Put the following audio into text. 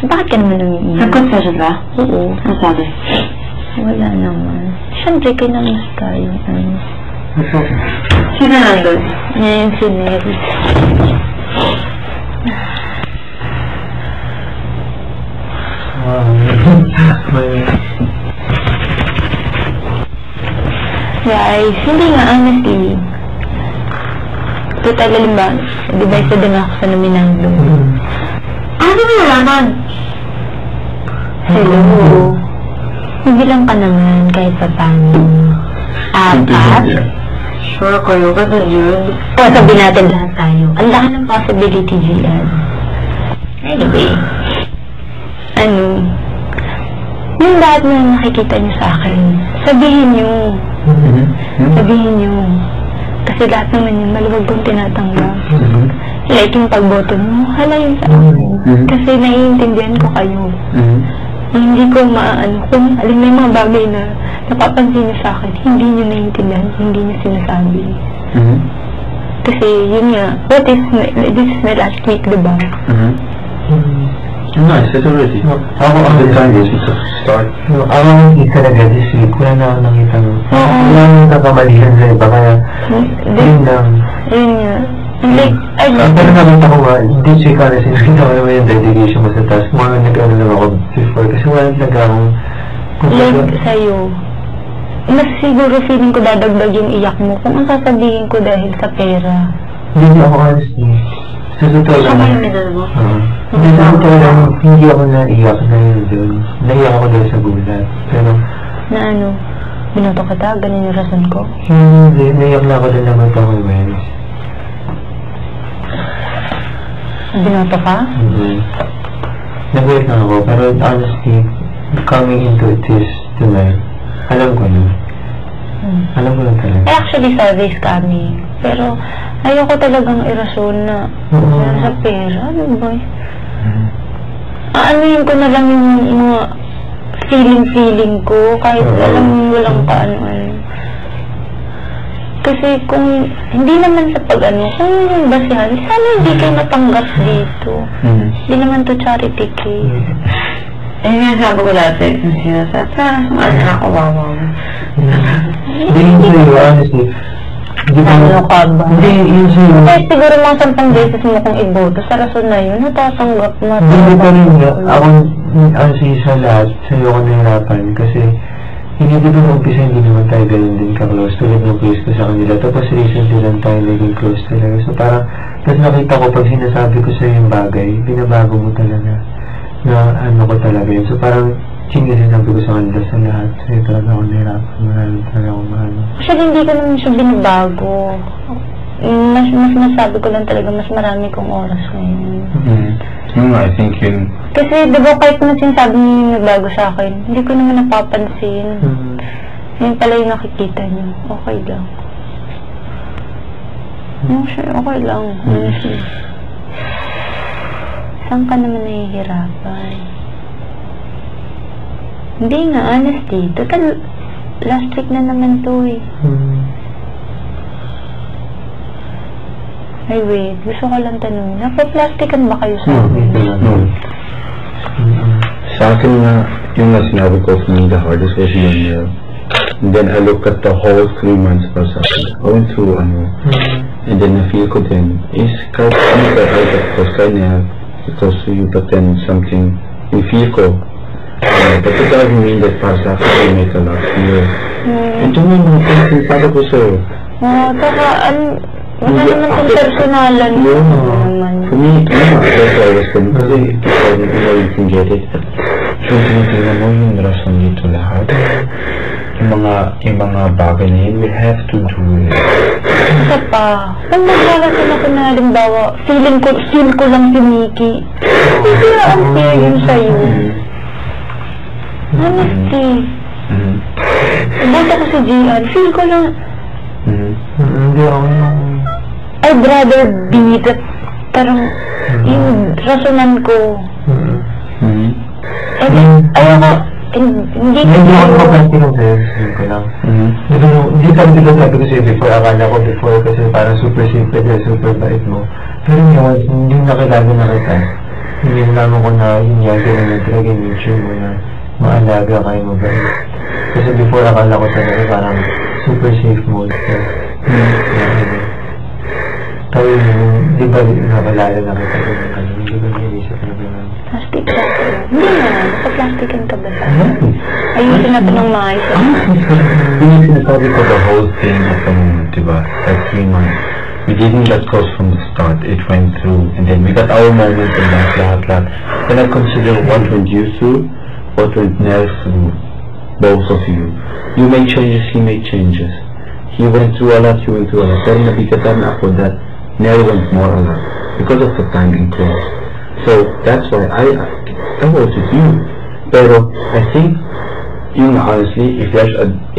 Bakit ka naman umiiyak? Nag-confession ba? Oo. Ano sabi? Wala naman. Siyempre, kinamas tayo. Sino nandun? Ngayon si Neri. Guys, hindi nga, honestly. Total, ba? Di ba isa din ako sa nominando? Ano mo nalaman? Hello. Hindi lang ka naman kahit pa paano. Apat? Sure kayo, ganun yun. O, sabihin natin lahat tayo. Ang lahat ng possibility, Gian. Anyway. Yung lahat na nakikita niyo sa akin, sabihin niyo. Sabihin niyo. Kasi lahat naman yung maluwag kong tinatanggap. Like yung pagboto mo, hala yun sa akin. Kasi naiintindihan ko kayo. Hindi ko kung alam mo yung mga bagay na napapansin niyo sa akin, hindi niyo naiintindihan, hindi niyo sinasabi. Kasi yun nga, this is my last week, diba? Nice, that's already. How about the time is to start? Ako nakikita talaga this week, wala na ako nakita mo. Wala nang kakamalihan sa iba, kaya yun lang. Yun nga. Like, pero nakita ko nga, this week honestly, nakita ko naman yung dedication mo sa task. Mga nag-ano lang ako before, kasi wala talaga akong... Like sa'yo, mas siguro feeling ko dadagdag yung iyak mo kung ang sasabihin ko dahil sa pera. Hindi ako honestly. Sa totoo lang. Sama yung minal mo? Hindi sa totoo lang, hindi ako naiyak dahil doon. Naiyak ako dahil sa gulat. Pero... Na ano? Binoto kita? Ganun yung rason ko? Hindi, naiyak na ako doon naman ako yung Wednesday. Binoto ka? Hindi. Nag-wait na ako, pero honestly, coming into this tonight, alam ko na. Alam ko na talaga. Actually, sabi is coming. Pero, ayoko talagang irason na sa pera. Ano ba? Aanuhin ko na lang yung mga feeling ko, kahit alam mo walang kaano-ano. Kasi kung hindi naman sa pag-ano, kung yung basihan, sana hindi kayo natanggap dito. Hindi naman to charity case. Eh, nga sabi ko dati, sinasabi, ako, wawa. Hindi sa'yo, honestly. Ano ka ba? Hindi, yun sa'yo. Kahit siguro mga 10 beses mo kung iboto, sa rason na yun, natatanggap mo. Hindi pa rin nga. Ako, honestly, sa lahat, sa'yo ako nahirapan. Kasi, hindi ko nung umpisa, hindi naman tayo ganun din ka-close. Tulad ng close ko sa kanila. Tapos recently lang tayo naging close talaga. So parang, tapos nakita ko, pag sinasabi ko sa'yo yung bagay, binabago mo talaga. Na ano ko talaga yun. So parang, sinasabi ko sa kanila sa lahat. Sa'yo talaga ako nahirapan. Maraming talaga ako mahal. Actually, hindi ko naman siya binabago. Mas masabi ko lang talaga, mas marami kong oras ngayon. I think yun. Kasi, di ba, kahit na sinasabi niyo yung nagbago sa akin, hindi ko naman napapansin. Yun pala yung nakikita niyo. Okay lang. Okay lang. Honestly. Saan ka naman nahihirapan? Hindi nga, honestly. Total, last week na naman to eh. Ay, wait. Gusto ko lang tanong. Napa-plastikan ba kayo sa akin? Sa akin nga, yung nga sinabi ko for me, the hardest was yun year. And then I look at the whole 3 months pa sa akin. Going through, and then na-feel ko din, is kahit hindi ka kahit of course, kanya, because to you, but then something, yung feel ko, but it doesn't mean that para sa akin, I make a lot clear. And yun yung mga sinasabi ko sa'yo. Taka, wala naman itong personalan. For me, that's why I was saying, kasi you can get it. So, tinitingnan mo yung rason dito lahat. Yung mga bagay na yun, we have to do it. Isa pa, kung magkakasin ako na halimbawa, feel ko lang si Mickey. Hindi na ang fair yun sa'yo. Honestly. Basta ko si Gian, feel ko lang. Hindi ako I'd rather be that parang yung rasonan ko. Ayoko, hindi ako mapansin sa'yo, ko lang. Hindi sabi ko sa'yo before, akala ko before kasi parang super simple, super bait mo. Pero yung nakilala na kita, nalaman ko na yung gagawin na talaga yung nature mo na maalaga kayo mabait. Kasi before akala ko talaga parang super safe mode ka. Pero yung, di ba nakalala na kita ko ng kanina, hindi ba nilisip na ba naman? Plastic ka. Hindi na. Sa plastican ka ba sa ayusin natin ng maayos. Yung sinasabi ko the whole thing at the moment, diba? Like 3 months. We didn't let go from the start. It went through, and then we got our moments and lahat. Then I consider what went you through, what went Nell through, both of you. You made changes, he made changes. He went through a lot, you went through a lot. Pero nabigatan na ako that Nell went more a lot because of the time in close. So that's why I was with you. Pero I think, honestly, if there's a